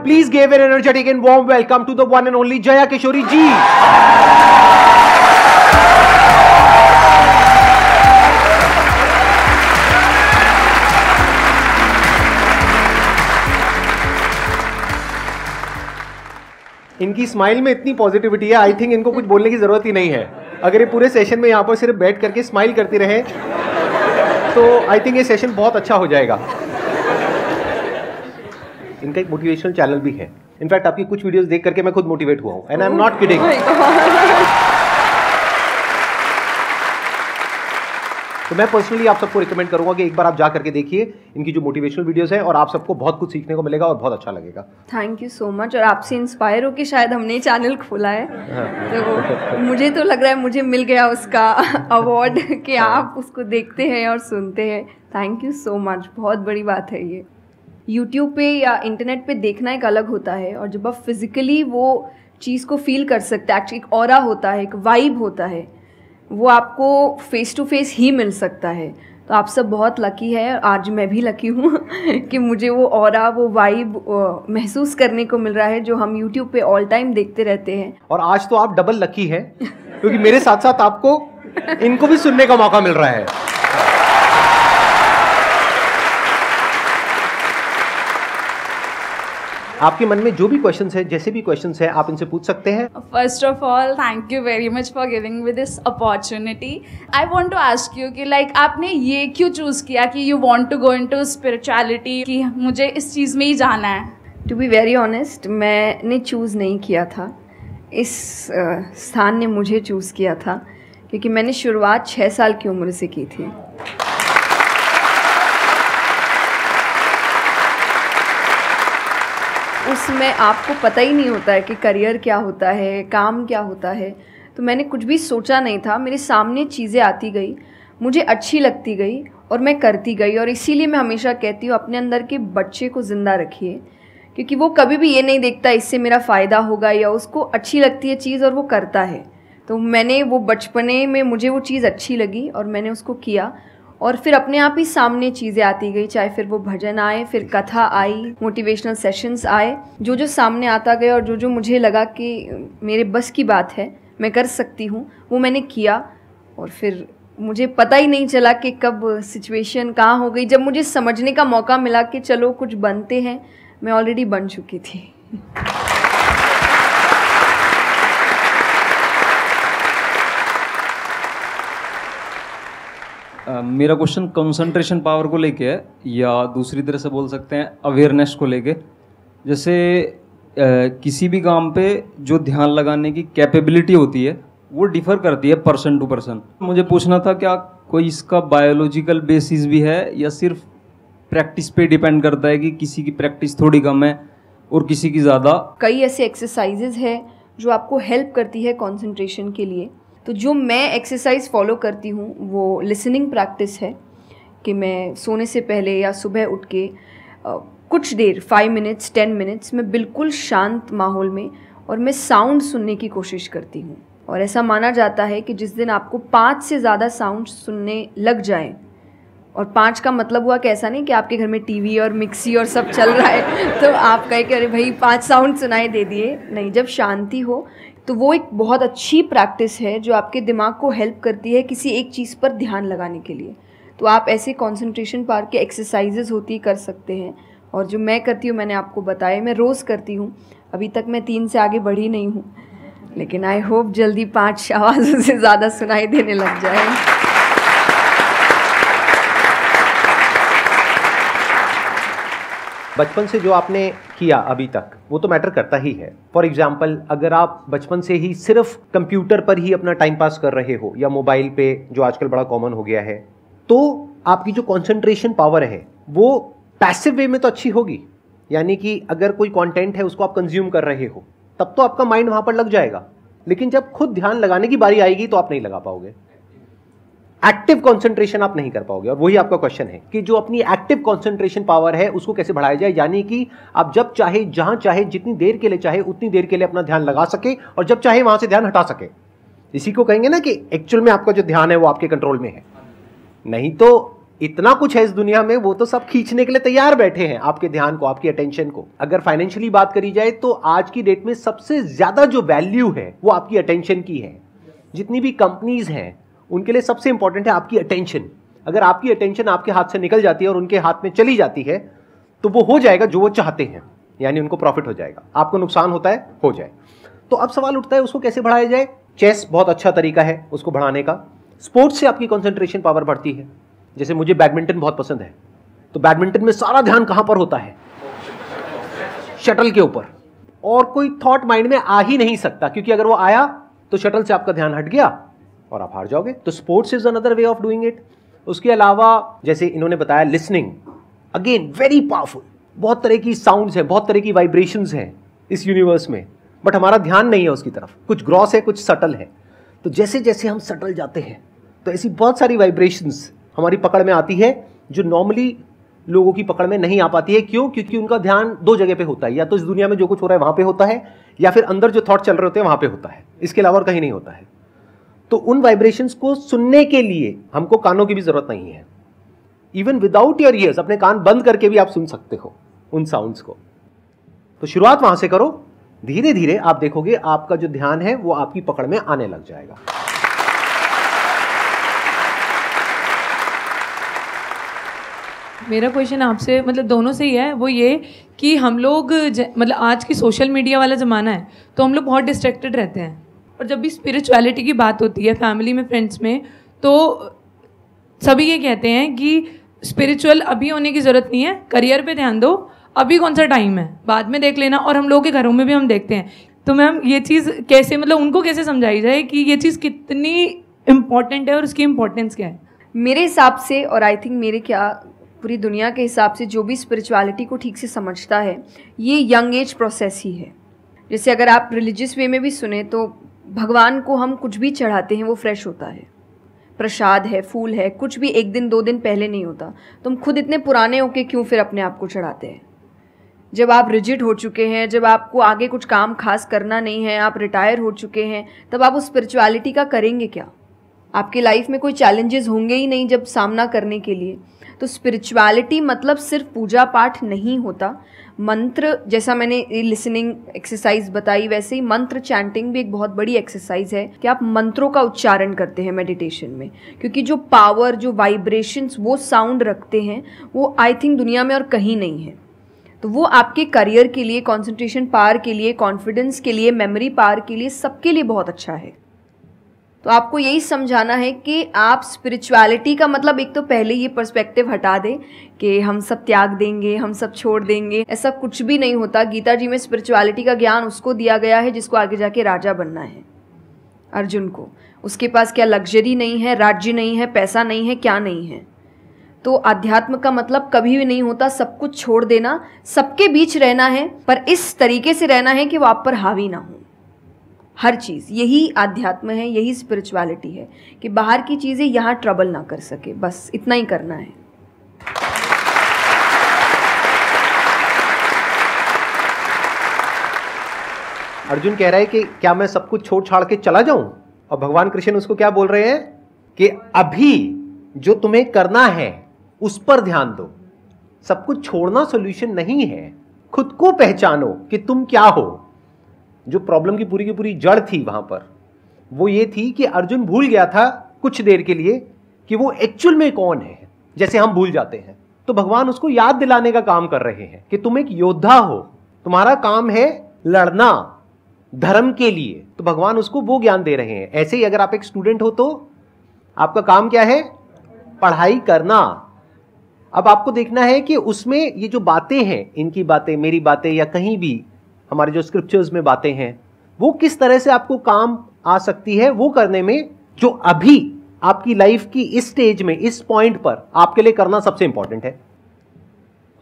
Please give an energetic and warm welcome to the one and only Jaya Kishori ji. इनकी smile में इतनी positivity है, I think इनको कुछ बोलने की जरूरत ही नहीं है। अगर ये पूरे सेशन में यहाँ पर सिर्फ बैठ करके स्माइल करती रहे तो आई थिंक ये सेशन बहुत अच्छा हो जाएगा। इनका एक मोटिवेशनल चैनल भी है। इनफैक्ट आपकी कुछ वीडियोस देख करके मैं खुद मोटिवेट हुआ हूँ, and I am not kidding. तो मैं पर्सनली आप सबको रिकमेंड करूंगा कि एक बार आप जा करके देखिए इनकी जो मोटिवेशनल वीडियोस है, और आप सबको बहुत कुछ सीखने को मिलेगा और बहुत अच्छा लगेगा। Thank you so much. और आपसे इंस्पायर होकर शायद हमने चैनल खोला है। तो मुझे तो लग रहा है मुझे मिल गया उसका अवार्ड कि आप उसको देखते हैं और सुनते हैं। थैंक यू सो मच, बहुत बड़ी बात है ये। यूट्यूब पे या इंटरनेट पे देखना एक अलग होता है, और जब आप फिजिकली वो चीज़ को फील कर सकते हैं, एक्चुअली एक ऑरा होता है, एक वाइब होता है, वो आपको फेस टू फेस ही मिल सकता है। तो आप सब बहुत लकी है, आज मैं भी लकी हूँ कि मुझे वो ऑरा, वो वाइब महसूस करने को मिल रहा है जो हम यूट्यूब पे ऑल टाइम देखते रहते हैं। और आज तो आप डबल लकी हैं क्योंकि मेरे साथ साथ आपको इनको भी सुनने का मौका मिल रहा है। आपके मन में जो भी क्वेश्चंस है, जैसे भी क्वेश्चंस है, आप इनसे पूछ सकते हैं। First of all thank you very much for giving me this opportunity. I want to ask you कि लाइक आपने ये क्यों चूज़ किया कि you want to go into spirituality, कि मुझे इस चीज़ में ही जाना है? टू बी वेरी ऑनेस्ट, मैंने चूज़ नहीं किया था, इस स्थान ने मुझे चूज़ किया था, क्योंकि मैंने शुरुआत 6 साल की उम्र से की थी। उसमें आपको पता ही नहीं होता है कि करियर क्या होता है, काम क्या होता है। तो मैंने कुछ भी सोचा नहीं था, मेरे सामने चीज़ें आती गई, मुझे अच्छी लगती गई और मैं करती गई। और इसीलिए मैं हमेशा कहती हूँ अपने अंदर के बच्चे को ज़िंदा रखिए, क्योंकि वो कभी भी ये नहीं देखता इससे मेरा फ़ायदा होगा, या उसको अच्छी लगती है चीज़ और वो करता है। तो मैंने वो बचपने में मुझे वो चीज़ अच्छी लगी और मैंने उसको किया, और फिर अपने आप ही सामने चीज़ें आती गई, चाहे फिर वो भजन आए, फिर कथा आई, मोटिवेशनल सेशंस आए, जो जो सामने आता गया और जो जो मुझे लगा कि मेरे बस की बात है, मैं कर सकती हूँ, वो मैंने किया। और फिर मुझे पता ही नहीं चला कि कब सिचुएशन कहाँ हो गई। जब मुझे समझने का मौका मिला कि चलो कुछ बनते हैं, मैं ऑलरेडी बन चुकी थी। मेरा क्वेश्चन कंसंट्रेशन पावर को लेके है, या दूसरी तरह से बोल सकते हैं अवेयरनेस को लेके। जैसे किसी भी काम पे जो ध्यान लगाने की कैपेबिलिटी होती है वो डिफ़र करती है पर्सन टू पर्सन। मुझे पूछना था क्या कोई इसका बायोलॉजिकल बेसिस भी है, या सिर्फ प्रैक्टिस पे डिपेंड करता है कि किसी की प्रैक्टिस थोड़ी कम है और किसी की ज़्यादा? कई ऐसे एक्सरसाइजेज है जो आपको हेल्प करती है कंसंट्रेशन के लिए। तो जो मैं एक्सरसाइज फॉलो करती हूँ वो लिसनिंग प्रैक्टिस है, कि मैं सोने से पहले या सुबह उठ के कुछ देर 5 मिनट्स 10 मिनट्स मैं बिल्कुल शांत माहौल में और मैं साउंड सुनने की कोशिश करती हूँ। और ऐसा माना जाता है कि जिस दिन आपको 5 से ज़्यादा साउंड सुनने लग जाए, और 5 का मतलब हुआ कि ऐसा नहीं कि आपके घर में टीवी और मिक्सी और सब चल रहा है तो आप कहे कि अरे भाई 5 साउंड सुनाई दे दिए, नहीं। जब शांति हो तो वो एक बहुत अच्छी प्रैक्टिस है जो आपके दिमाग को हेल्प करती है किसी एक चीज़ पर ध्यान लगाने के लिए। तो आप ऐसे कंसंट्रेशन पावर के एक्सरसाइजेज होती कर सकते हैं, और जो मैं करती हूँ मैंने आपको बताया, मैं रोज़ करती हूँ। अभी तक मैं 3 से आगे बढ़ी नहीं हूँ, लेकिन आई होप जल्दी 5 आवाज़ों से ज़्यादा सुनाई देने लग जाए। बचपन से जो आपने किया अभी तक वो तो मैटर करता ही है। फॉर एग्जाम्पल, अगर आप बचपन से ही सिर्फ कंप्यूटर पर ही अपना टाइम पास कर रहे हो या मोबाइल पे, जो आजकल बड़ा कॉमन हो गया है, तो आपकी जो कंसंट्रेशन पावर है वो पैसिव वे में तो अच्छी होगी। यानी कि अगर कोई कंटेंट है उसको आप कंज्यूम कर रहे हो तब तो आपका माइंड वहां पर लग जाएगा, लेकिन जब खुद ध्यान लगाने की बारी आएगी तो आप नहीं लगा पाओगे। एक्टिव कंसंट्रेशन आप नहीं कर पाओगे। और वही आपका क्वेश्चन है कि जो अपनी एक्टिव कंसंट्रेशन पावर है उसको कैसे बढ़ाया जाए, यानी कि आप जब चाहे, जहां चाहे, जितनी देर के लिए चाहे उतनी देर के लिए अपना ध्यान लगा सके, और जब चाहे वहां से ध्यान हटा सके। इसी को कहेंगे ना कि एक्चुअल में आपका जो ध्यान है वो आपके कंट्रोल में है। नहीं तो इतना कुछ है इस दुनिया में, वो तो सब खींचने के लिए तैयार बैठे हैं आपके ध्यान को, आपकी अटेंशन को। अगर फाइनेंशियली बात करी जाए तो आज की डेट में सबसे ज्यादा जो वैल्यू है वो आपकी अटेंशन की है। जितनी भी कंपनीज हैं उनके लिए सबसे इंपॉर्टेंट है आपकी अटेंशन। अगर आपकी अटेंशन आपके हाथ से निकल जाती है और उनके हाथ में चली जाती है तो वो हो जाएगा जो वो चाहते हैं, यानी उनको प्रॉफिट हो जाएगा, आपको नुकसान होता है हो जाए। तो अब सवाल उठता है उसको कैसे बढ़ाया जाए। चेस बहुत अच्छा तरीका है उसको बढ़ाने का। स्पोर्ट्स से आपकी कंसंट्रेशन पावर बढ़ती है। जैसे मुझे बैडमिंटन बहुत पसंद है, तो बैडमिंटन में सारा ध्यान कहां पर होता है? शटल के ऊपर, और कोई थॉट माइंड में आ ही नहीं सकता, क्योंकि अगर वो आया तो शटल से आपका ध्यान हट गया और आप हार जाओगे। तो sports is another way of doing it. उसके अलावा जैसे इन्होंने बताया लिसनिंग, अगेन वेरी पावरफुल। बहुत तरह की साउंड्स हैं, बहुत तरह की वाइब्रेशंस हैं इस यूनिवर्स में, बट हमारा ध्यान नहीं है उसकी तरफ। कुछ ग्रॉस है, कुछ सटल है। तो जैसे जैसे हम सटल जाते हैं तो ऐसी बहुत सारी वाइब्रेशंस हमारी पकड़ में आती है जो नॉर्मली लोगों की पकड़ में नहीं आ पाती है। क्यों? क्योंकि उनका ध्यान दो जगह पे होता है, या तो इस दुनिया में जो कुछ हो रहा है वहां पे होता है, या फिर अंदर जो थॉट चल रहे होते हैं वहां पे होता है। इसके अलावा और कहीं नहीं होता है। तो उन वाइब्रेशंस को सुनने के लिए हमको कानों की भी जरूरत नहीं है। इवन विदाउट योर ईयर्स, अपने कान बंद करके भी आप सुन सकते हो उन साउंड्स को। तो शुरुआत वहां से करो, धीरे धीरे आप देखोगे आपका जो ध्यान है वो आपकी पकड़ में आने लग जाएगा। मेरा क्वेश्चन आपसे, मतलब दोनों से ही है, वो ये कि हम लोग मतलब आज की सोशल मीडिया वाला ज़माना है तो हम लोग बहुत डिस्ट्रैक्टेड रहते हैं, और जब भी स्पिरिचुअलिटी की बात होती है फैमिली में, फ्रेंड्स में, तो सभी ये कहते हैं कि स्पिरिचुअल अभी होने की ज़रूरत नहीं है, करियर पे ध्यान दो, अभी कौन सा टाइम है, बाद में देख लेना। और हम लोगों के घरों में भी हम देखते हैं। तो मैम ये चीज़ कैसे, मतलब उनको कैसे समझाई जाए कि ये चीज़ कितनी इम्पॉर्टेंट है और उसकी इम्पोर्टेंस क्या है? मेरे हिसाब से, और आई थिंक मेरे क्या पूरी दुनिया के हिसाब से, जो भी स्पिरिचुअलिटी को ठीक से समझता है ये यंग एज प्रोसेस ही है। जैसे अगर आप रिलीजियस वे में भी सुने तो भगवान को हम कुछ भी चढ़ाते हैं वो फ्रेश होता है, प्रसाद है, फूल है, कुछ भी एक दिन दो दिन पहले नहीं होता। तुम खुद इतने पुराने होके क्यों फिर अपने आप को चढ़ाते हैं? जब आप रिजिड हो चुके हैं, जब आपको आगे कुछ काम खास करना नहीं है, आप रिटायर हो चुके हैं, तब आप उस स्पिरिचुअलिटी का करेंगे क्या? आपके लाइफ में कोई चैलेंजेस होंगे ही नहीं जब सामना करने के लिए। तो स्पिरिचुअलिटी मतलब सिर्फ पूजा पाठ नहीं होता। मंत्र, जैसा मैंने लिसनिंग एक्सरसाइज बताई, वैसे ही मंत्र चैंटिंग भी एक बहुत बड़ी एक्सरसाइज है कि आप मंत्रों का उच्चारण करते हैं मेडिटेशन में, क्योंकि जो पावर, जो वाइब्रेशंस वो साउंड रखते हैं वो आई थिंक दुनिया में और कहीं नहीं है। तो वो आपके करियर के लिए, कंसंट्रेशन पावर के लिए, कॉन्फिडेंस के लिए, मेमोरी पावर के लिए, सबके लिए बहुत अच्छा है। तो आपको यही समझाना है कि आप स्पिरिचुअलिटी का मतलब, एक तो पहले ये पर्सपेक्टिव हटा दें कि हम सब त्याग देंगे, हम सब छोड़ देंगे। ऐसा कुछ भी नहीं होता। गीता जी में स्पिरिचुअलिटी का ज्ञान उसको दिया गया है जिसको आगे जाके राजा बनना है। अर्जुन को, उसके पास क्या लग्जरी नहीं है, राज्य नहीं है, पैसा नहीं है, क्या नहीं है। तो अध्यात्म का मतलब कभी भी नहीं होता सब कुछ छोड़ देना, सबके बीच रहना है, पर इस तरीके से रहना है कि वो आप पर हावी ना हो। हर चीज़, यही आध्यात्म है, यही स्पिरिचुअलिटी है कि बाहर की चीज़ें यहाँ ट्रबल ना कर सके, बस इतना ही करना है। अर्जुन कह रहा है कि क्या मैं सब कुछ छोड़ छाड़ के चला जाऊं? और भगवान कृष्ण उसको क्या बोल रहे हैं कि अभी जो तुम्हें करना है उस पर ध्यान दो। सब कुछ छोड़ना सॉल्यूशन नहीं है। खुद को पहचानो कि तुम क्या हो। जो प्रॉब्लम की पूरी जड़ थी वहां पर, वो ये थी कि अर्जुन भूल गया था कुछ देर के लिए कि वो एक्चुअल में कौन है, जैसे हम भूल जाते हैं। तो भगवान उसको याद दिलाने का काम कर रहे हैं कि तुम एक योद्धा हो, तुम्हारा काम है लड़ना धर्म के लिए। तो भगवान उसको वो ज्ञान दे रहे हैं। ऐसे ही अगर आप एक स्टूडेंट हो तो आपका काम क्या है? पढ़ाई करना। अब आपको देखना है कि उसमें ये जो बातें हैं, इनकी बातें, मेरी बातें, या कहीं भी हमारे जो स्क्रिप्चर्स में बातें हैं, वो किस तरह से आपको काम आ सकती है वो करने में, जो अभी आपकी लाइफ की इस स्टेज में, इस पॉइंट पर आपके लिए करना सबसे इंपॉर्टेंट है।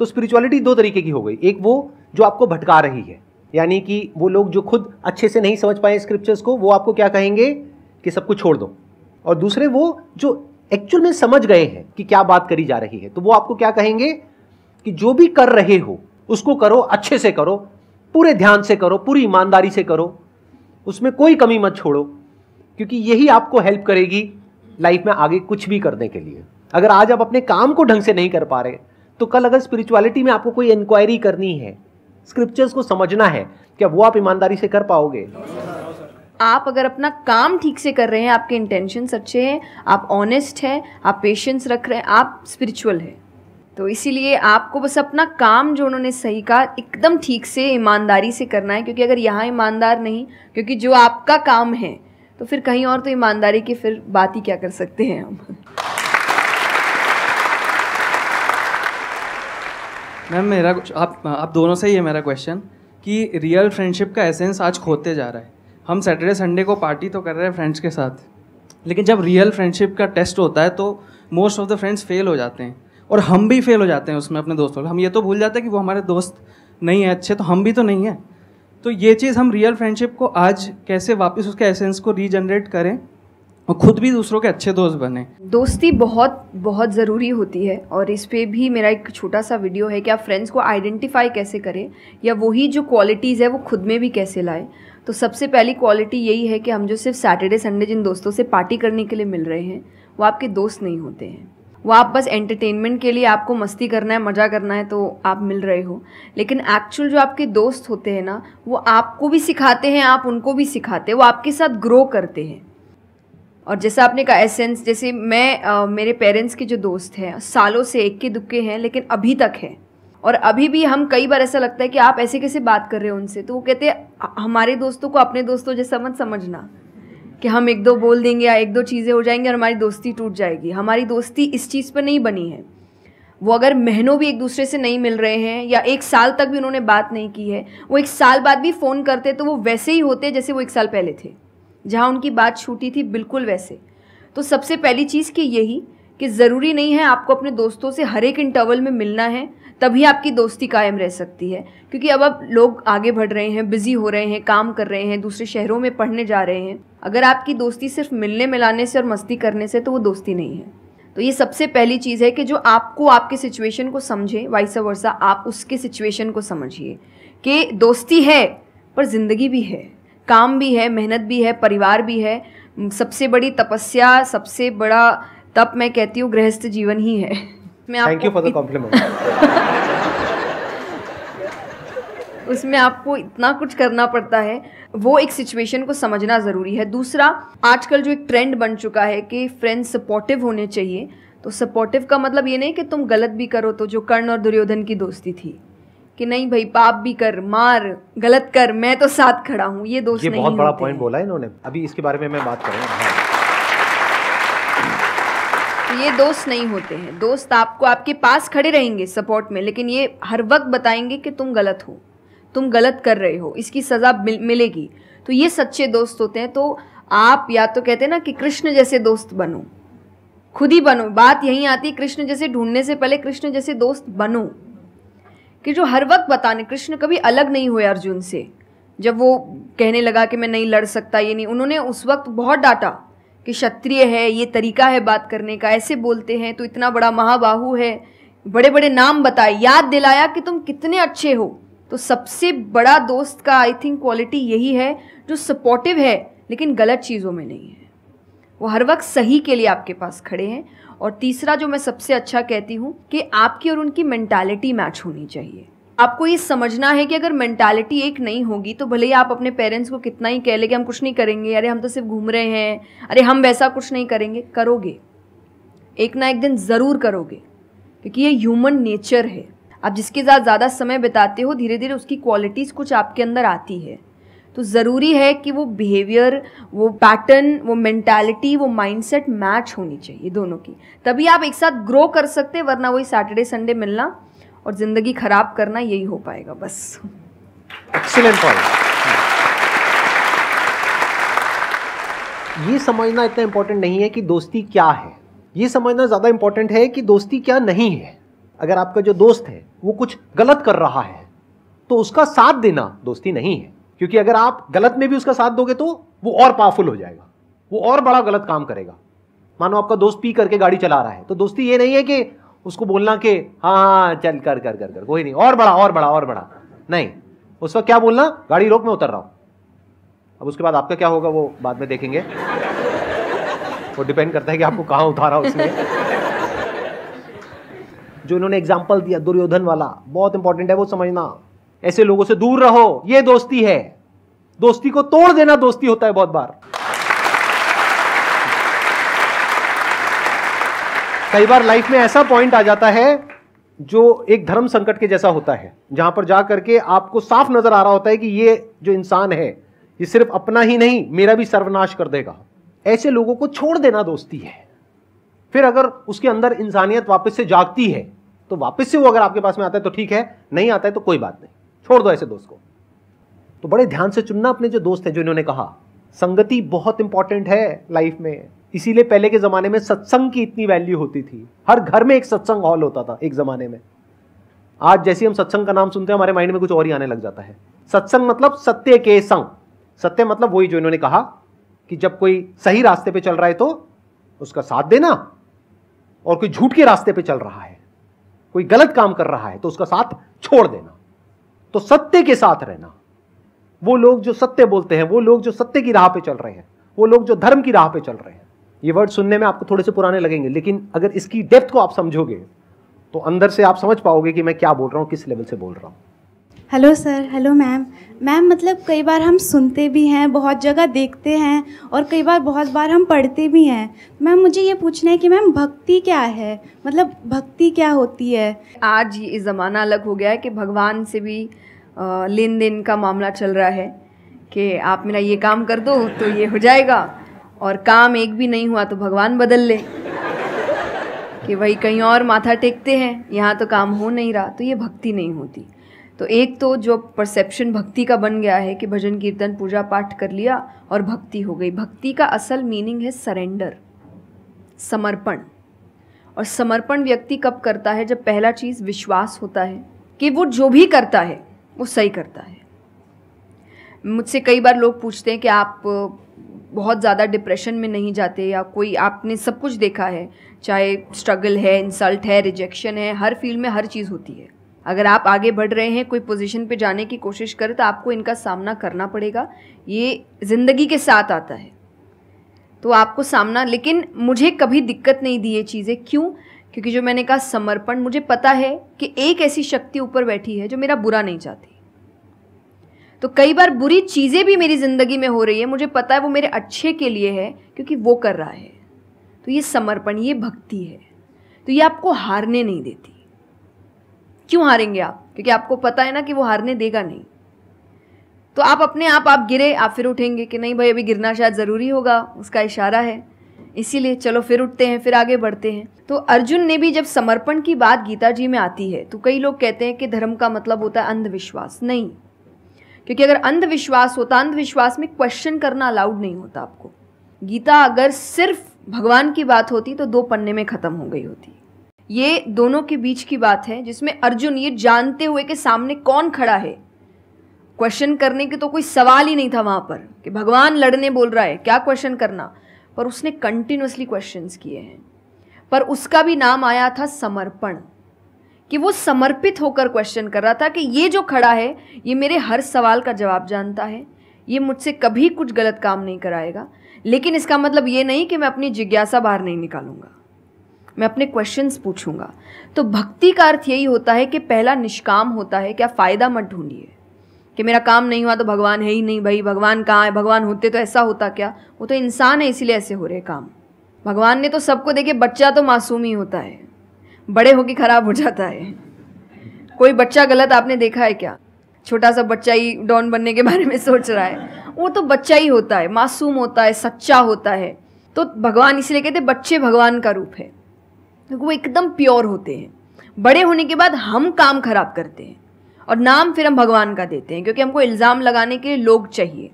तो स्पिरिचुअलिटी दो तरीके की हो गई। एक वो जो आपको भटका रही है, यानी कि वो लोग जो खुद अच्छे से नहीं समझ पाए स्क्रिप्चर्स को, वो आपको क्या कहेंगे कि सब कुछ छोड़ दो। और दूसरे वो जो एक्चुअल में समझ गए हैं कि क्या बात करी जा रही है, तो वो आपको क्या कहेंगे कि जो भी कर रहे हो उसको करो, अच्छे से करो, पूरे ध्यान से करो, पूरी ईमानदारी से करो, उसमें कोई कमी मत छोड़ो, क्योंकि यही आपको हेल्प करेगी लाइफ में आगे कुछ भी करने के लिए। अगर आज आप अपने काम को ढंग से नहीं कर पा रहे, तो कल अगर स्पिरिचुअलिटी में आपको कोई इंक्वायरी करनी है, स्क्रिप्चर्स को समझना है, क्या वो आप ईमानदारी से कर पाओगे? आप अगर अपना काम ठीक से कर रहे हैं, आपके इंटेंशंस अच्छे हैं, आप ऑनेस्ट हैं, आप पेशेंस रख रहे हैं, आप स्पिरिचुअल हैं। तो इसीलिए आपको बस अपना काम, जो उन्होंने सही कहा, एकदम ठीक से ईमानदारी से करना है। क्योंकि अगर यहाँ ईमानदार नहीं, क्योंकि जो आपका काम है, तो फिर कहीं और तो ईमानदारी की फिर बात ही क्या कर सकते हैं हम। मैम मेरा कुछ आप दोनों से ही है मेरा क्वेश्चन कि रियल फ्रेंडशिप का एसेंस आज खोते जा रहा है। हम सैटरडे संडे को पार्टी तो कर रहे हैं फ्रेंड्स के साथ, लेकिन जब रियल फ्रेंडशिप का टेस्ट होता है तो most of the friends fail हो जाते हैं, और हम भी फेल हो जाते हैं उसमें अपने दोस्तों। हम ये तो भूल जाते हैं कि वो हमारे दोस्त नहीं है अच्छे, तो हम भी तो नहीं हैं। तो ये चीज़ हम रियल फ्रेंडशिप को आज कैसे वापस उसके एसेंस को रीजनरेट करें और खुद भी दूसरों के अच्छे दोस्त बने। दोस्ती बहुत बहुत ज़रूरी होती है, और इस पे भी मेरा एक छोटा सा वीडियो है कि आप फ्रेंड्स को आइडेंटिफाई कैसे करें, या वही जो क्वालिटीज़ है वो खुद में भी कैसे लाएं। तो सबसे पहली क्वालिटी यही है कि हम जो सिर्फ सैटरडे संडे जिन दोस्तों से पार्टी करने के लिए मिल रहे हैं, वो आपके दोस्त नहीं होते हैं। वो आप बस एंटरटेनमेंट के लिए, आपको मस्ती करना है, मज़ा करना है, तो आप मिल रहे हो। लेकिन एक्चुअल जो आपके दोस्त होते हैं ना, वो आपको भी सिखाते हैं, आप उनको भी सिखाते हैं, वो आपके साथ ग्रो करते हैं। और जैसा आपने कहा एसेंस, जैसे मैं मेरे पेरेंट्स के जो दोस्त हैं, सालों से इक्के दुक्के हैं, लेकिन अभी तक है। और अभी भी हम कई बार ऐसा लगता है कि आप ऐसे कैसे बात कर रहे हो उनसे, तो वो कहते हैं हमारे दोस्तों को अपने दोस्तों जैसा मत समझना कि हम एक दो बोल देंगे या एक दो चीज़ें हो जाएंगी और हमारी दोस्ती टूट जाएगी। हमारी दोस्ती इस चीज़ पर नहीं बनी है। वो अगर महीनों भी एक दूसरे से नहीं मिल रहे हैं, या एक साल तक भी उन्होंने बात नहीं की है, वो एक साल बाद भी फ़ोन करते तो वो वैसे ही होते जैसे वो एक साल पहले थे, जहाँ उनकी बात छूटी थी, बिल्कुल वैसे। तो सबसे पहली चीज़ कि यही कि ज़रूरी नहीं है आपको अपने दोस्तों से हर एक इंटरवल में मिलना है, तभी आपकी दोस्ती कायम रह सकती है। क्योंकि अब लोग आगे बढ़ रहे हैं, बिज़ी हो रहे हैं, काम कर रहे हैं, दूसरे शहरों में पढ़ने जा रहे हैं। अगर आपकी दोस्ती सिर्फ मिलने मिलाने से और मस्ती करने से, तो वो दोस्ती नहीं है। तो ये सबसे पहली चीज़ है कि जो आपको आपके सिचुएशन को समझे, वाइस वर्सा आप उसके सिचुएशन को समझिए कि दोस्ती है पर ज़िंदगी भी है, काम भी है, मेहनत भी है, परिवार भी है। सबसे बड़ी तपस्या, सबसे बड़ा तप मैं कहती हूँ गृहस्थ जीवन ही है। Thank you for the compliment. उसमें आपको इतना कुछ करना पड़ता है, वो एक सिचुएशन को समझना ज़रूरी है। दूसरा, आजकल जो एक ट्रेंड बन चुका है कि फ्रेंड्स सपोर्टिव होने चाहिए। तो सपोर्टिव का मतलब ये नहीं कि तुम गलत भी करो, तो जो कर्ण और दुर्योधन की दोस्ती थी कि नहीं भाई पाप भी कर, मार, गलत कर, मैं तो साथ खड़ा हूँ, ये दोस्त नहीं होते। ये बहुत बड़ा पॉइंट बोला है इन्होंने, अभी इसके बारे में मैं बात करूँगा। तो ये दोस्त नहीं होते हैं। दोस्त आपको आपके पास खड़े रहेंगे सपोर्ट में, लेकिन ये हर वक्त बताएंगे कि तुम गलत हो, तुम गलत कर रहे हो, इसकी सज़ा मिलेगी। तो ये सच्चे दोस्त होते हैं। तो आप या तो कहते हैं ना कि कृष्ण जैसे दोस्त बनो, खुद ही बनो। बात यहीं आती है, कृष्ण जैसे ढूंढने से पहले कृष्ण जैसे दोस्त बनो, कि जो हर वक्त बताने। कृष्ण कभी अलग नहीं हुए अर्जुन से। जब वो कहने लगा कि मैं नहीं लड़ सकता, ये नहीं, उन्होंने उस वक्त बहुत डांटा कि क्षत्रिय है, ये तरीका है बात करने का, ऐसे बोलते हैं, तो इतना बड़ा महाबाहु है, बड़े बड़े नाम बताए, याद दिलाया कि तुम कितने अच्छे हो। तो सबसे बड़ा दोस्त का आई थिंक क्वालिटी यही है, जो सपोर्टिव है लेकिन गलत चीज़ों में नहीं है, वो हर वक्त सही के लिए आपके पास खड़े हैं। और तीसरा जो मैं सबसे अच्छा कहती हूँ कि आपकी और उनकी मेंटालिटी मैच होनी चाहिए। आपको ये समझना है कि अगर मेंटालिटी एक नहीं होगी, तो भले ही आप अपने पेरेंट्स को कितना ही कह ले कि हम कुछ नहीं करेंगे, अरे हम तो सिर्फ घूम रहे हैं, अरे हम वैसा कुछ नहीं करेंगे, करोगे, एक ना एक दिन ज़रूर करोगे, क्योंकि ये ह्यूमन नेचर है। आप जिसके साथ ज़्यादा समय बिताते हो, धीरे धीरे उसकी क्वालिटीज़ कुछ आपके अंदर आती है। तो ज़रूरी है कि वो बिहेवियर, वो पैटर्न, वो मेंटालिटी, वो माइंडसेट मैच होनी चाहिए दोनों की, तभी आप एक साथ ग्रो कर सकते हैं। वरना वही सैटरडे संडे मिलना और ज़िंदगी ख़राब करना, यही हो पाएगा बस। Excellent point. ये समझना इतना इंपॉर्टेंट नहीं है कि दोस्ती क्या है, ये समझना ज़्यादा इंपॉर्टेंट है कि दोस्ती क्या नहीं है। अगर आपका जो दोस्त है वो कुछ गलत कर रहा है, तो उसका साथ देना दोस्ती नहीं है। क्योंकि अगर आप गलत में भी उसका साथ दोगे तो वो और पावरफुल हो जाएगा, वो और बड़ा गलत काम करेगा। मानो आपका दोस्त पी करके गाड़ी चला रहा है, तो दोस्ती ये नहीं है कि उसको बोलना कि हाँ चल कर कर कर कर कोई नहीं, और बड़ा और बड़ा और बड़ा नहीं। उस वक्त क्या बोलना, गाड़ी रोक, मैं उतर रहा हूं। अब उसके बाद आपका क्या होगा वो बाद में देखेंगे, वो डिपेंड करता है कि आपको कहाँ उतारा उसने। जो इन्होंने एग्जाम्पल दिया दुर्योधन वाला, बहुत इंपॉर्टेंट है वो समझना। ऐसे लोगों से दूर रहो, ये दोस्ती है। दोस्ती को तोड़ देना दोस्ती होता है बहुत बार। कई बार लाइफ में ऐसा पॉइंट आ जाता है जो एक धर्म संकट के जैसा होता है, जहां पर जा करके आपको साफ नजर आ रहा होता है कि ये जो इंसान है ये सिर्फ अपना ही नहीं मेरा भी सर्वनाश कर देगा। ऐसे लोगों को छोड़ देना दोस्ती है। फिर अगर उसके अंदर इंसानियत वापस से जागती है तो वापस से वो अगर आपके पास में आता है तो ठीक है, नहीं आता है तो कोई बात नहीं, छोड़ दो ऐसे दोस्त को। तो बड़े ध्यान से चुनना अपने जो दोस्त है। जो इन्होंने कहा संगति बहुत इंपॉर्टेंट है लाइफ में, इसीलिए पहले के जमाने में सत्संग की इतनी वैल्यू होती थी। हर घर में एक सत्संग हॉल होता था एक जमाने में। आज जैसे हम सत्संग का नाम सुनते हैं हमारे माइंड में कुछ और ही आने लग जाता है। सत्संग मतलब सत्य के संग। सत्य मतलब वही जो इन्होंने कहा कि जब कोई सही रास्ते पे चल रहा है तो उसका साथ देना, और कोई झूठ के रास्ते पे चल रहा है, कोई गलत काम कर रहा है तो उसका साथ छोड़ देना। तो सत्य के साथ रहना, वो लोग जो सत्य बोलते हैं, वो लोग जो सत्य की राह पे चल रहे हैं, वो लोग जो धर्म की राह पे चल रहे हैं। ये वर्ड सुनने में आपको थोड़े से पुराने लगेंगे, लेकिन अगर इसकी डेप्थ को आप समझोगे तो अंदर से आप समझ पाओगे कि मैं क्या बोल रहा हूं, किस लेवल से बोल रहा हूं। Hello sir, hello ma'am. Ma'am मतलब कई बार हम सुनते भी हैं, बहुत जगह देखते हैं, और कई बार बहुत बार हम पढ़ते भी हैं। मैम मुझे ये पूछना है कि मैम भक्ति क्या है, मतलब भक्ति क्या होती है? आज ये ज़माना अलग हो गया है कि भगवान से भी लेन देन का मामला चल रहा है कि आप मेरा ये काम कर दो तो ये हो जाएगा, और काम एक भी नहीं हुआ तो भगवान बदल ले, कि वही कहीं और माथा टेकते हैं, यहाँ तो काम हो नहीं रहा। तो ये भक्ति नहीं होती। तो एक तो जो परसेप्शन भक्ति का बन गया है कि भजन कीर्तन पूजा पाठ कर लिया और भक्ति हो गई। भक्ति का असल मीनिंग है सरेंडर, समर्पण। और समर्पण व्यक्ति कब करता है? जब पहला चीज़ विश्वास होता है कि वो जो भी करता है वो सही करता है। मुझसे कई बार लोग पूछते हैं कि आप बहुत ज़्यादा डिप्रेशन में नहीं जाते, या कोई आपने सब कुछ देखा है, चाहे स्ट्रगल है, इंसल्ट है, रिजेक्शन है, हर फील्ड में हर चीज़ होती है। अगर आप आगे बढ़ रहे हैं, कोई पोजीशन पे जाने की कोशिश करें तो आपको इनका सामना करना पड़ेगा। ये ज़िंदगी के साथ आता है तो आपको सामना, लेकिन मुझे कभी दिक्कत नहीं दी ये चीज़ें। क्यों? क्योंकि जो मैंने कहा समर्पण, मुझे पता है कि एक ऐसी शक्ति ऊपर बैठी है जो मेरा बुरा नहीं चाहती। तो कई बार बुरी चीज़ें भी मेरी ज़िंदगी में हो रही है, मुझे पता है वो मेरे अच्छे के लिए है क्योंकि वो कर रहा है। तो ये समर्पण, ये भक्ति है। तो ये आपको हारने नहीं देती। क्यों हारेंगे आप? क्योंकि आपको पता है ना कि वो हारने देगा नहीं। तो आप अपने आप गिरे, आप फिर उठेंगे कि नहीं भाई अभी गिरना शायद ज़रूरी होगा, उसका इशारा है, इसीलिए चलो फिर उठते हैं, फिर आगे बढ़ते हैं। तो अर्जुन ने भी जब समर्पण की बात गीता जी में आती है तो कई लोग कहते हैं कि धर्म का मतलब होता है अंधविश्वास। नहीं, क्योंकि अगर अंधविश्वास होता, अंधविश्वास में क्वेश्चन करना अलाउड नहीं होता आपको। गीता अगर सिर्फ भगवान की बात होती तो 2 पन्ने में ख़त्म हो गई होती। ये दोनों के बीच की बात है जिसमें अर्जुन ये जानते हुए कि सामने कौन खड़ा है, क्वेश्चन करने के तो कोई सवाल ही नहीं था वहाँ पर कि भगवान लड़ने बोल रहा है, क्या क्वेश्चन करना, पर उसने कंटिन्यूअसली क्वेश्चंस किए हैं। पर उसका भी नाम आया था समर्पण, कि वो समर्पित होकर क्वेश्चन कर रहा था कि ये जो खड़ा है ये मेरे हर सवाल का जवाब जानता है, ये मुझसे कभी कुछ गलत काम नहीं कराएगा, लेकिन इसका मतलब ये नहीं कि मैं अपनी जिज्ञासा बाहर नहीं निकालूंगा, मैं अपने क्वेश्चंस पूछूंगा। तो भक्ति का अर्थ यही होता है कि पहला निष्काम होता है। क्या फ़ायदा मत ढूंढिए कि मेरा काम नहीं हुआ तो भगवान है ही नहीं। भाई भगवान कहाँ है? भगवान होते तो ऐसा होता क्या? वो तो इंसान है इसीलिए ऐसे हो रहे काम। भगवान ने तो सबको देखे, बच्चा तो मासूम ही होता है, बड़े होके खराब हो जाता है। कोई बच्चा गलत आपने देखा है क्या? छोटा सा बच्चा ही डॉन बनने के बारे में सोच रहा है, वो तो बच्चा ही होता है, मासूम होता है, सच्चा होता है। तो भगवान इसलिए कहते बच्चे भगवान का रूप है, क्योंकि वो एकदम प्योर होते हैं। बड़े होने के बाद हम काम खराब करते हैं और नाम फिर हम भगवान का देते हैं, क्योंकि हमको इल्ज़ाम लगाने के लिए लोग चाहिए।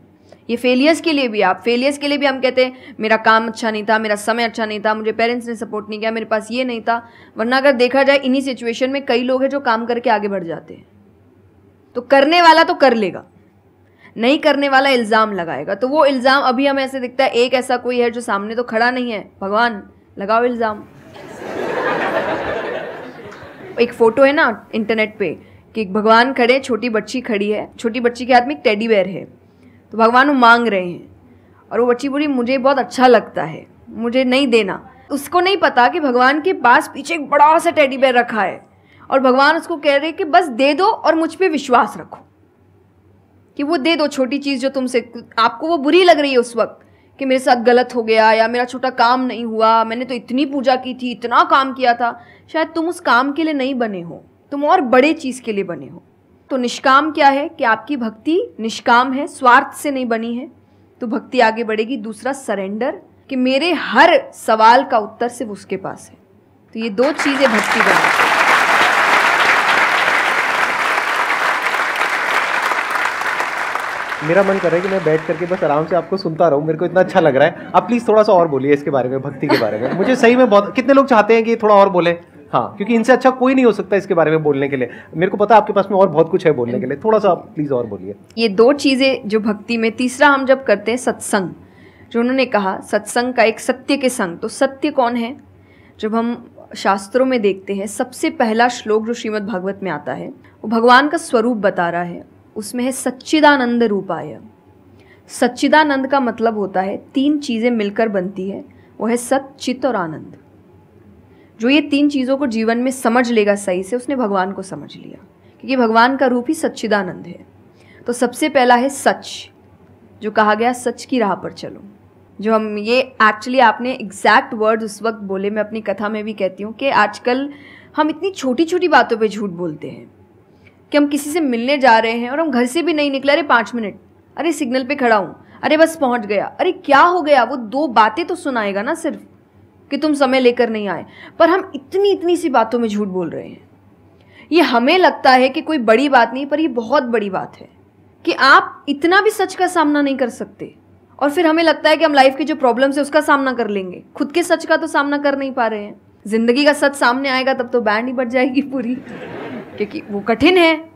ये फेलियर्स के लिए भी, आप फेलियर्स के लिए भी हम कहते हैं मेरा काम अच्छा नहीं था, मेरा समय अच्छा नहीं था, मुझे पेरेंट्स ने सपोर्ट नहीं किया, मेरे पास ये नहीं था। वरना अगर देखा जाए इन्हीं सिचुएशन में कई लोग हैं जो काम करके आगे बढ़ जाते हैं। तो करने वाला तो कर लेगा, नहीं करने वाला इल्ज़ाम लगाएगा। तो वो इल्ज़ाम अभी हमें ऐसे दिखता है एक ऐसा कोई है जो सामने तो खड़ा नहीं है, भगवान लगाओ इल्ज़ाम। एक फ़ोटो है ना इंटरनेट पे कि भगवान खड़े, छोटी बच्ची खड़ी है, छोटी बच्ची के हाथ में एक टेडी बेयर है, तो भगवान वो मांग रहे हैं और वो बच्ची बोली मुझे बहुत अच्छा लगता है, मुझे नहीं देना। उसको नहीं पता कि भगवान के पास पीछे एक बड़ा सा टेडी बेयर रखा है और भगवान उसको कह रहे कि बस दे दो और मुझ पे विश्वास रखो कि वो दे दो छोटी चीज़ जो तुमसे आपको वो बुरी लग रही है उस वक्त कि मेरे साथ गलत हो गया या मेरा छोटा काम नहीं हुआ, मैंने तो इतनी पूजा की थी, इतना काम किया था, शायद तुम उस काम के लिए नहीं बने हो, तुम और बड़े चीज़ के लिए बने हो। तो निष्काम क्या है कि आपकी भक्ति निष्काम है, स्वार्थ से नहीं बनी है, तो भक्ति आगे बढ़ेगी। दूसरा सरेंडर, कि मेरे हर सवाल का उत्तर सिर्फ उसके पास है। तो ये दो चीज़ें भक्ति बनाती है। मेरा मन कर रहा है कि मैं बैठ करके बस आराम से आपको सुनता रहूं, मेरे को इतना अच्छा लग रहा है। आप प्लीज़ थोड़ा सा और बोलिए इसके बारे में, भक्ति के बारे में। मुझे सही में बहुत, कितने लोग चाहते हैं कि थोड़ा और बोले? हाँ, क्योंकि इनसे अच्छा कोई नहीं हो सकता इसके बारे में बोलने के लिए। मेरे को पता है आपके पास में और बहुत कुछ है बोलने के लिए, थोड़ा सा आप प्लीज़ और बोलिए। ये दो चीज़ें जो भक्ति में। तीसरा हम जब करते हैं सत्संग, जो उन्होंने कहा सत्संग का एक सत्य के संग, तो सत्य कौन है? जब हम शास्त्रों में देखते हैं सबसे पहला श्लोक जो श्रीमद् भागवत में आता है वो भगवान का स्वरूप बता रहा है, उसमें है सच्चिदानंद रूपाय। सच्चिदानंद का मतलब होता है तीन चीज़ें मिलकर बनती है, वो है सत, चित और आनंद। जो ये तीन चीज़ों को जीवन में समझ लेगा सही से, उसने भगवान को समझ लिया, क्योंकि भगवान का रूप ही सच्चिदानंद है। तो सबसे पहला है सच, जो कहा गया सच की राह पर चलो। जो हम ये एक्चुअली आपने एग्जैक्ट वर्ड उस वक्त बोले, मैं अपनी कथा में भी कहती हूँ कि आजकल हम इतनी छोटी छोटी बातों पे झूठ बोलते हैं कि हम किसी से मिलने जा रहे हैं और हम घर से भी नहीं निकले, अरे 5 मिनट, अरे सिग्नल पे खड़ा हूँ, अरे बस पहुँच गया, अरे क्या हो गया, वो 2 बातें तो सुनाएगा ना सिर्फ कि तुम समय लेकर नहीं आए, पर हम इतनी इतनी सी बातों में झूठ बोल रहे हैं। ये हमें लगता है कि कोई बड़ी बात नहीं, पर ये बहुत बड़ी बात है कि आप इतना भी सच का सामना नहीं कर सकते, और फिर हमें लगता है कि हम लाइफ के जो प्रॉब्लम्स है उसका सामना कर लेंगे, खुद के सच का तो सामना कर नहीं पा रहे हैं। जिंदगी का सच सामने आएगा तब तो बैंड ही बज जाएगी पूरी, क्योंकि वो कठिन है।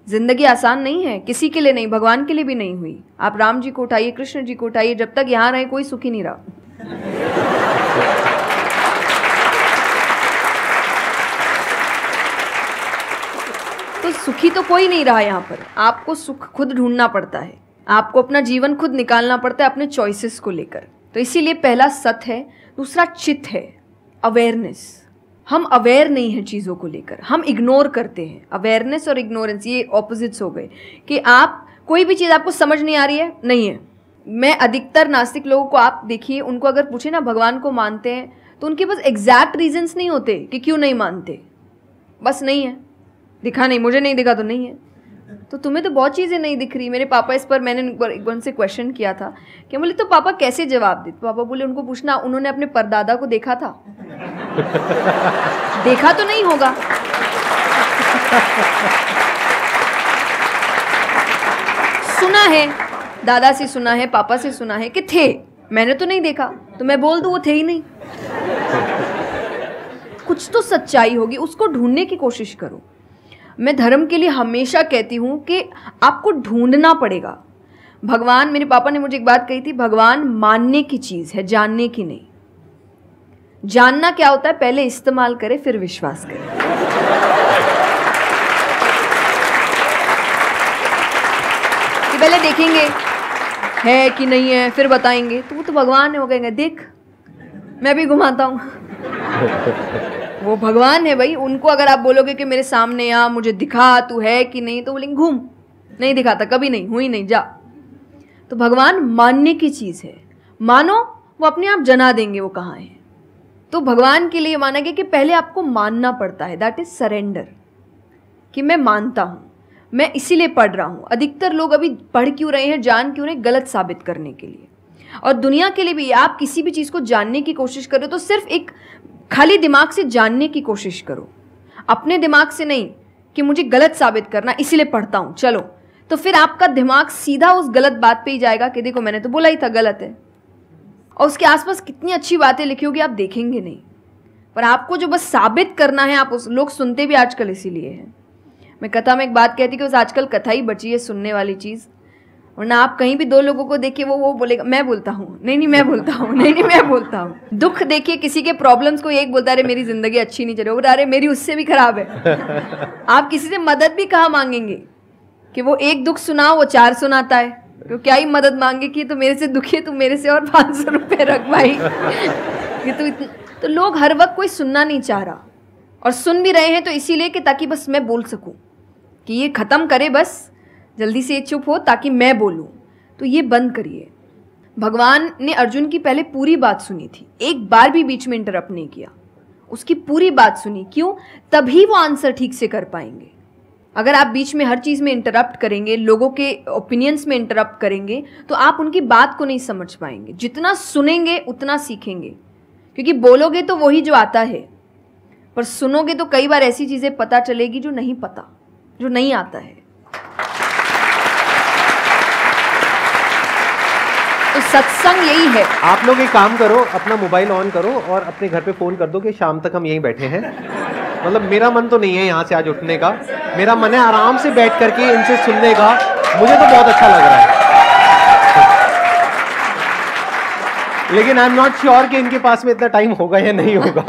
जिंदगी आसान नहीं है, किसी के लिए नहीं, भगवान के लिए भी नहीं हुई। आप राम जी को उठाइए, कृष्ण जी को उठाइए, जब तक यहाँ रहे कोई सुखी नहीं रहा। तो सुखी तो कोई नहीं रहा यहाँ पर। आपको सुख खुद ढूंढना पड़ता है, आपको अपना जीवन खुद निकालना पड़ता है अपने चॉइसेस को लेकर। तो इसीलिए पहला सत है। दूसरा चित है, अवेयरनेस। हम अवेयर नहीं हैं चीज़ों को लेकर, हम इग्नोर करते हैं। अवेयरनेस और इग्नोरेंस ये ऑपोजिट्स हो गए कि आप कोई भी चीज़ आपको समझ नहीं आ रही है, नहीं है। मैं अधिकतर नास्तिक लोगों को आप देखिए, उनको अगर पूछे ना भगवान को मानते हैं, तो उनके पास एग्जैक्ट रीजंस नहीं होते कि क्यों नहीं मानते, बस नहीं है, दिखा नहीं, मुझे नहीं दिखा तो नहीं है। तो तुम्हें तो बहुत चीज़ें नहीं दिख रही। मेरे पापा इस पर मैंने एक बार उनसे क्वेश्चन किया था कि बोले तो पापा कैसे जवाब दे? तो पापा बोले उनको पूछना उन्होंने अपने परदादा को देखा था। देखा तो नहीं होगा, सुना है, दादा से सुना है, पापा से सुना है कि थे, मैंने तो नहीं देखा, तो मैं बोल दूं वो थे ही नहीं। कुछ तो सच्चाई होगी, उसको ढूंढने की कोशिश करो। मैं धर्म के लिए हमेशा कहती हूँ कि आपको ढूंढना पड़ेगा। भगवान, मेरे पापा ने मुझे एक बात कही थी, भगवान मानने की चीज़ है, जानने की नहीं। जानना क्या होता है? पहले इस्तेमाल करे फिर विश्वास करे। कि पहले देखेंगे है कि नहीं है, फिर बताएंगे। तो वो तो भगवान है, वो कहेंगे देख मैं भी घुमाता हूँ। वो भगवान है भाई। उनको अगर आप बोलोगे कि मेरे सामने आ, मुझे दिखा तू है कि नहीं, तो बोलेंगे घूम, नहीं दिखाता, कभी नहीं हुई, नहीं जा। तो भगवान मानने की चीज़ है, मानो वो अपने आप जना देंगे वो कहाँ है। तो भगवान के लिए माना गया कि पहले आपको मानना पड़ता है, दैट इज सरेंडर, कि मैं मानता हूँ, मैं इसीलिए पढ़ रहा हूँ। अधिकतर लोग अभी पढ़ क्यों रहे हैं, जान क्यों रहे हैं? गलत साबित करने के लिए। और दुनिया के लिए भी, आप किसी भी चीज़ को जानने की कोशिश करो तो सिर्फ एक खाली दिमाग से जानने की कोशिश करो, अपने दिमाग से नहीं कि मुझे गलत साबित करना इसीलिए पढ़ता हूँ चलो। तो फिर आपका दिमाग सीधा उस गलत बात पे ही जाएगा कि देखो मैंने तो बोला ही था गलत है, और उसके आसपास कितनी अच्छी बातें लिखी होगी आप देखेंगे नहीं। पर आपको जो बस साबित करना है, आप उस लोग सुनते भी आजकल इसीलिए हैं। मैं कथा में एक बात कहती कि बस आजकल कथा ही बची है सुनने वाली चीज़, वरना आप कहीं भी 2 लोगों को देखिए वो बोलेगा मैं बोलता हूँ, नहीं मैं बोलता हूँ, नहीं मैं बोलता हूँ। दुख देखिए किसी के, प्रॉब्लम्स को एक बोलता है अरे मेरी जिंदगी अच्छी नहीं चल रही, अरे मेरी उससे भी खराब है। आप किसी से मदद भी कहाँ मांगेंगे कि वो एक दुख सुनाओ वो 4 सुनाता है, तो क्या ही मदद मांगे कि तो मेरे से दुखी है, तू मेरे से और 500 रुपये रख भाई। ये तो लोग हर वक्त कोई सुनना नहीं चाह रहा, और सुन भी रहे हैं तो इसीलिए कि ताकि बस मैं बोल सकूं, कि ये ख़त्म करे, बस जल्दी से चुप हो ताकि मैं बोलूं। तो ये बंद करिए। भगवान ने अर्जुन की पहले पूरी बात सुनी थी, एक बार भी बीच में इंटरप्ट नहीं किया, उसकी पूरी बात सुनी। क्यों? तभी वो आंसर ठीक से कर पाएंगे। अगर आप बीच में हर चीज़ में इंटरप्ट करेंगे, लोगों के ओपिनियंस में इंटरप्ट करेंगे, तो आप उनकी बात को नहीं समझ पाएंगे। जितना सुनेंगे उतना सीखेंगे, क्योंकि बोलोगे तो वही जो आता है, पर सुनोगे तो कई बार ऐसी चीज़ें पता चलेगी जो नहीं पता, जो नहीं आता है। तो सत्संग यही है। आप लोग एक काम करो, अपना मोबाइल ऑन करो और अपने घर पे फोन कर दो कि शाम तक हम यहीं बैठे हैं। मतलब मेरा मन तो नहीं है यहाँ से आज उठने का, मेरा मन है आराम से बैठ करके इनसे सुनने का। मुझे तो बहुत अच्छा लग रहा है, लेकिन आई एम नॉट श्योर कि इनके पास में इतना टाइम होगा या नहीं होगा।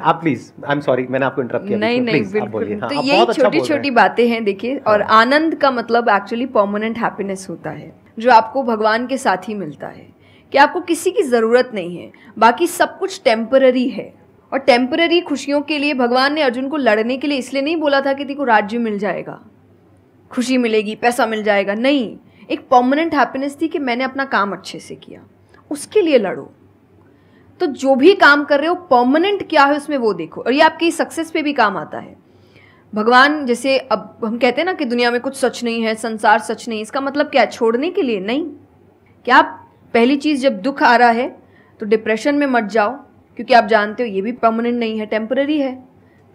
आप प्लीज, आई एम सॉरी मैंने आपको इंटरप्ट किया। नहीं नहीं, बिल्कुल। तो यही छोटी छोटी बातें हैं, देखिए। और आनंद का मतलब एक्चुअली परमानेंट हैप्पीनेस होता है, जो आपको भगवान के साथ ही मिलता है, कि आपको किसी की ज़रूरत नहीं है, बाकी सब कुछ टेम्पररी है। और टेम्पररी खुशियों के लिए भगवान ने अर्जुन को लड़ने के लिए इसलिए नहीं बोला था कि तेरे को राज्य मिल जाएगा, खुशी मिलेगी, पैसा मिल जाएगा। नहीं, एक परमानेंट हैप्पीनेस थी कि मैंने अपना काम अच्छे से किया, उसके लिए लड़ो। तो जो भी काम कर रहे हो परमानेंट क्या है उसमें वो देखो, और ये आपकी सक्सेस पे भी काम आता है। भगवान जैसे अब हम कहते हैं ना कि दुनिया में कुछ सच नहीं है, संसार सच नहीं, इसका मतलब क्या? छोड़ने के लिए नहीं। क्या आप पहली चीज़, जब दुख आ रहा है तो डिप्रेशन में मत जाओ, क्योंकि आप जानते हो ये भी परमानेंट नहीं है, टेम्पररी है,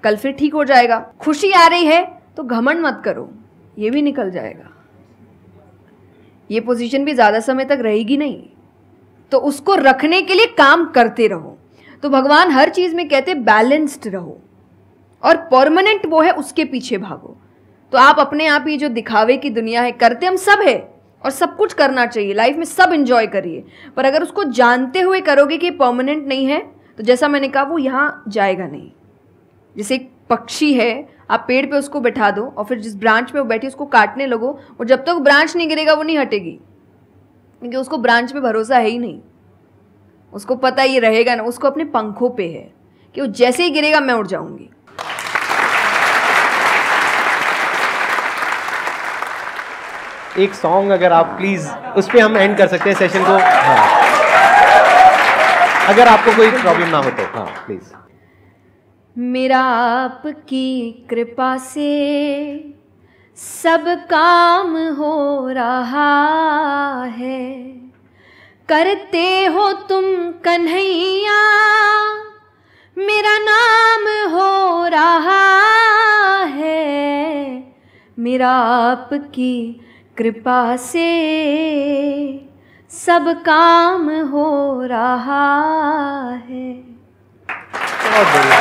कल फिर ठीक हो जाएगा। खुशी आ रही है तो घमंड मत करो, ये भी निकल जाएगा, ये पोजीशन भी ज़्यादा समय तक रहेगी नहीं, तो उसको रखने के लिए काम करते रहो। तो भगवान हर चीज़ में कहते बैलेंस्ड रहो, और परमानेंट वो है उसके पीछे भागो। तो आप अपने आप ही जो दिखावे की दुनिया है, करते हम सब है और सब कुछ करना चाहिए लाइफ में, सब एंजॉय करिए, पर अगर उसको जानते हुए करोगे कि परमानेंट नहीं है, तो जैसा मैंने कहा वो यहाँ जाएगा नहीं। जैसे एक पक्षी है, आप पेड़ पे उसको बैठा दो और फिर जिस ब्रांच पे वो बैठी उसको काटने लगो, और जब तक ब्रांच नहीं गिरेगा वो नहीं हटेगी, क्योंकि उसको ब्रांच पे भरोसा है ही नहीं। उसको पता ये रहेगा ना, उसको अपने पंखों पे है कि वो जैसे ही गिरेगा मैं उड़ जाऊंगी। एक सॉन्ग अगर आप प्लीज, उस पर हम एंड कर सकते हैं सेशन को। हाँ। अगर आपको कोई प्रॉब्लम ना हो तो हाँ प्लीज। मेरा आपकी कृपा से सब काम हो रहा है, करते हो तुम कन्हैया मेरा नाम हो रहा है। मेरा आपकी कृपा से सब काम हो रहा है। बहुत बढ़िया।